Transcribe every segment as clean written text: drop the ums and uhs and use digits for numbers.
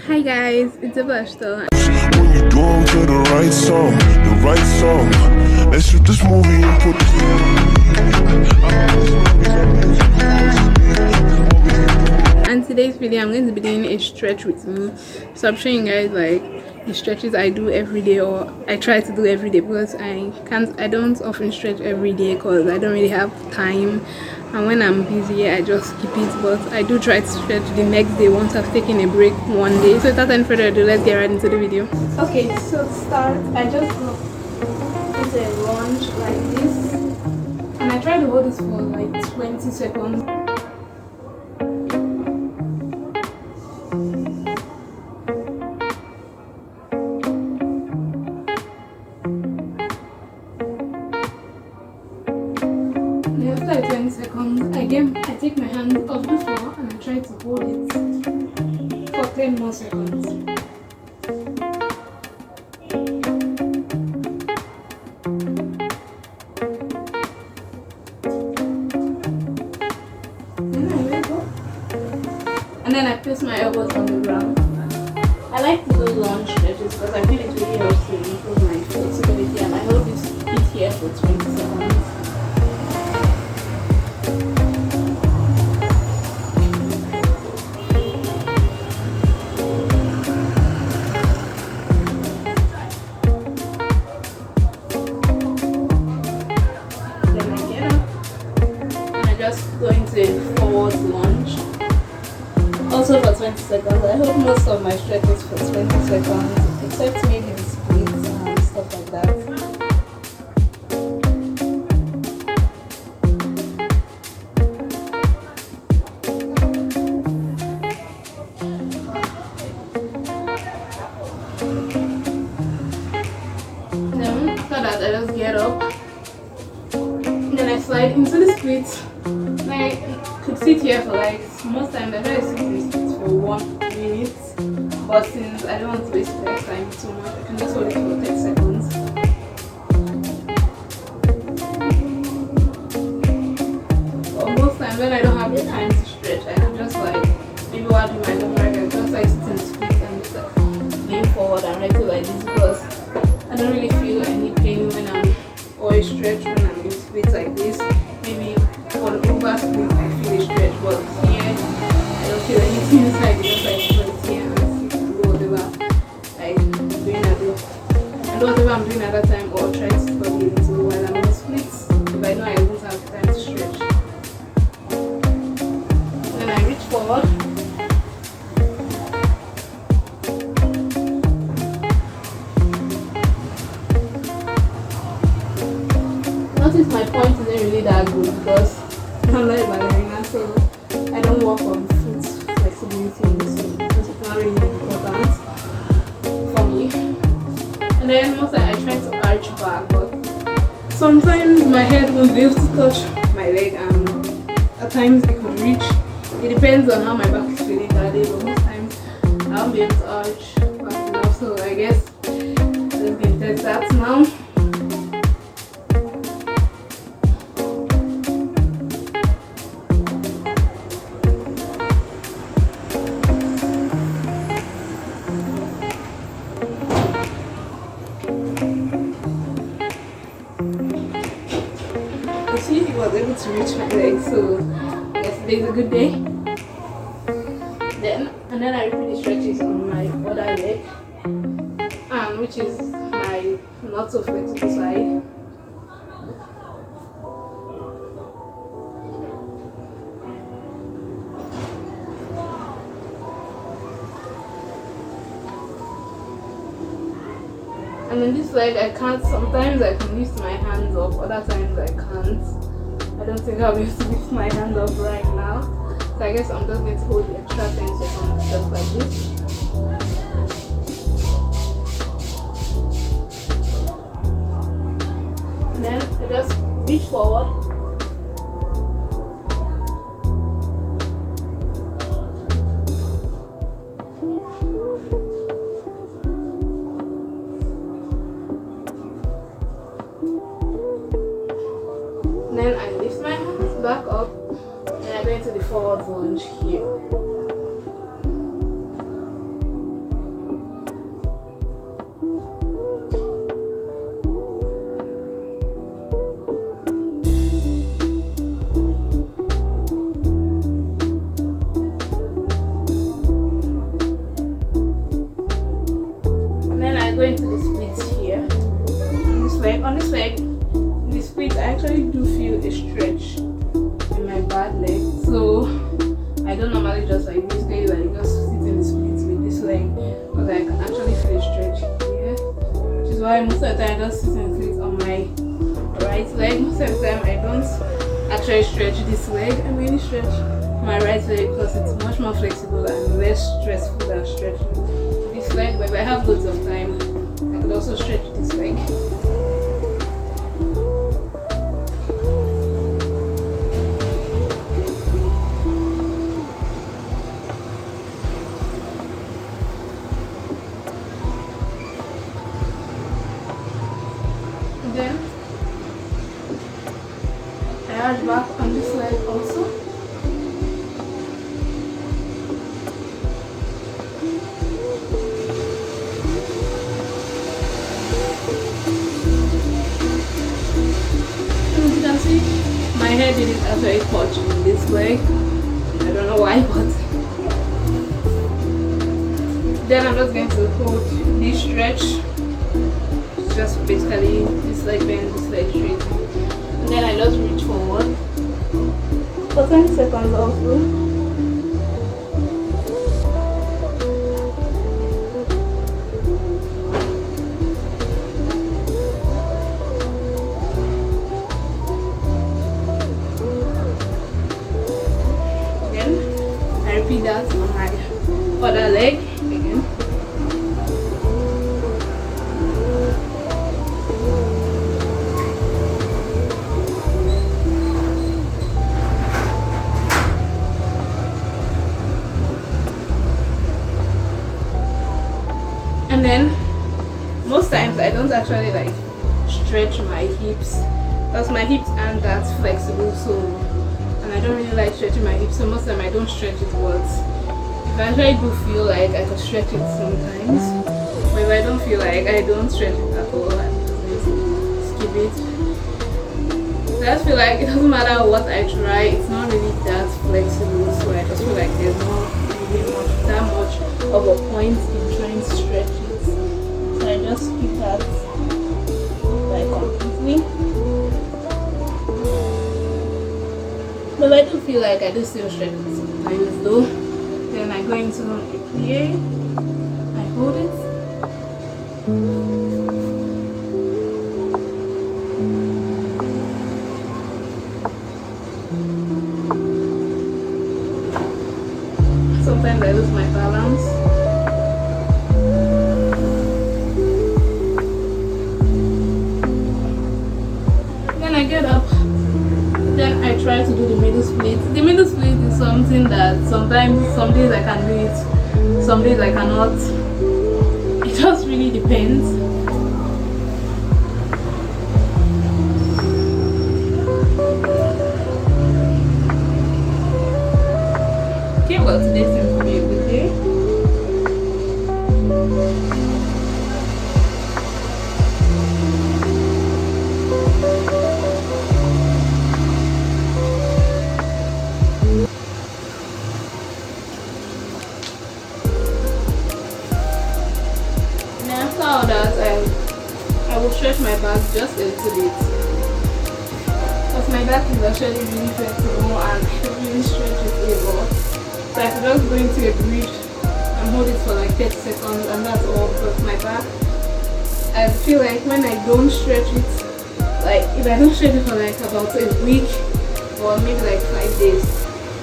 Hi guys, it's Abashta. When you do 'em to the right song, let's shoot this movie and put And today's video I'm going to be doing a stretch with me. So I'm showing you guys like the stretches I do every day, or I try to do every day, because I don't often stretch every day because I don't really have time, and when I'm busy I just skip it. But I do try to stretch the next day once I've taken a break one day. So without any further ado, let's get right into the video. Okay, so to start, I just do a lunge like this, and I try to hold this for like 20 seconds. After like 20 seconds, I take my hand off the floor and I try to hold it for 10 more seconds. Then I wake up and then I place my elbows on the ground. I like to do lunge stretches because I feel it really helps to improve my flexibility, and I hold this it here for 20 seconds. Just go into a forward lunge, also for 20 seconds. I hold most of my stretches for 20 seconds, except maybe the splits and stuff like that. Then after that, I just get up, then I slide into the splits. I could sit here for like, most times I try to sit in the splits for 1 minute, but since I don't want to waste my time too much, I can just hold it for 10 seconds. But most times when I don't have the time to stretch, I can just like, maybe while doing my number, I can just like sit in the splits and just like lean forward and right like this, because I don't really feel any pain when I'm, or a stretch when I'm in splits like this. Maybe for the over split I feel a stretch, but here I don't feel anything inside, because I feel it here and sit and do whatever I'm doing at the, and whatever I'm doing at that time, or try to study a little while I'm in splits if I know I won't have time to stretch. Then I reach forward. Notice my point isn't really that good because I'm not a ballerina, so I don't work on foot flexibility in this way, because it's not really important for me. And then most I try to arch back, but sometimes my head won't be able to touch my leg, and at times it could reach. It depends on how my back is feeling that day, but most times I won't be able to arch fast enough, so I guess let's get test that now. See, he was able to reach my leg, so I guess today's a good day. And then I repeat the stretches on my other leg, which is my not so flexible side. And then this leg I can't, sometimes I can lift my hands up, other times I can't. I don't think I'll be able to lift my hands up right now. So I guess I'm just going to hold the extra 10 seconds just like this. And then I just reach forward. Then I lift my hands back up and I go into the forward lunge here. go into the splits here. On this leg, in the splits, I actually do feel a stretch in my bad leg. So I don't normally just like basically like just sit in the splits with this leg, because I can actually feel a stretch here. Which is why most of the time I just sit in the splits on my right leg. Most of the time I don't actually stretch this leg. I really stretch my right leg because it's much more flexible and less stressful than stretching this leg. But if I have loads of time, I could also stretch this leg. And then I add back on this leg also. My hair didn't actually touch this leg. I don't know why, but then I'm just going to hold this stretch. It's just basically this leg bend, this leg straight, and then I just reach forward for 20 seconds also. Repeat that on my other leg again. And then most times I don't actually like stretch my hips because my hips aren't that flexible, so I don't really like stretching my hips, so most of the time I don't stretch it, but if I actually do feel like I can stretch it sometimes, but if I don't feel like I don't stretch it at all, I just skip it. So I just feel like it doesn't matter what I try, it's not really that flexible, so I just feel like there's not really that much of a point in trying to stretch it, so I just skip that like completely. But I do feel like I do still stretch it sometimes though. Then I go into a plie, I hold it. Sometimes I lose my balance. Then I get up. Then I try to do the middle split. The middle split is something that sometimes, some days I can do it, some days I cannot. It just really depends. Okay, well today seems to be a good day. I will stretch my back just a little bit because my back is actually really flexible and I don't really stretch it a lot. So I could just go into a bridge and hold it for like 30 seconds and that's all. But my back, I feel like when I don't stretch it, like if I don't stretch it for like about a week or maybe like 5 days,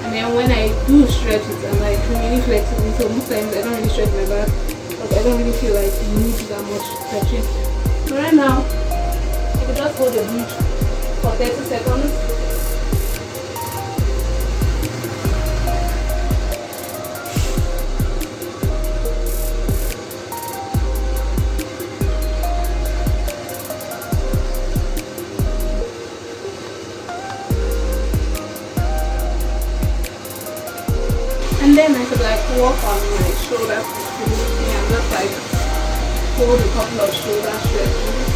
and then when I do stretch it, I'm like really flexible. So most times I don't really stretch my back because I don't really feel like you need that much stretching. So right now, I can just hold the bridge for 30 seconds. And then I could like work on my shoulder flexibility and just like hold a couple of shoulder stretches.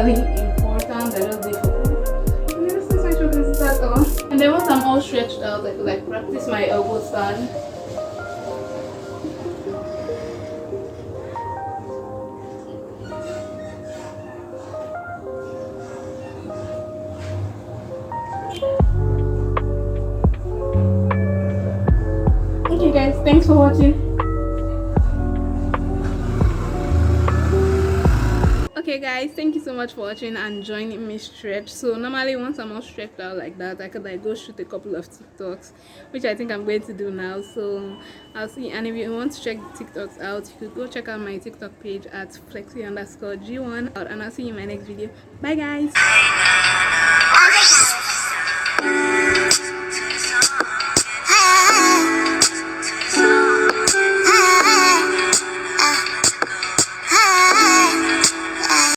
really important. I just did for fun. Yeah, this is my shoulder start on. And then once I'm all stretched out, I could like practice my elbow stand. Okay guys, thanks for watching. Okay guys, thank you so much for watching and joining me stretch. So normally once I'm all stretched out like that, I could like go shoot a couple of TikToks, which I think I'm going to do now. So I'll see. And if you want to check the TikToks out, you could go check out my TikTok page at flexi_g1, and I'll see you in my next video. Bye guys.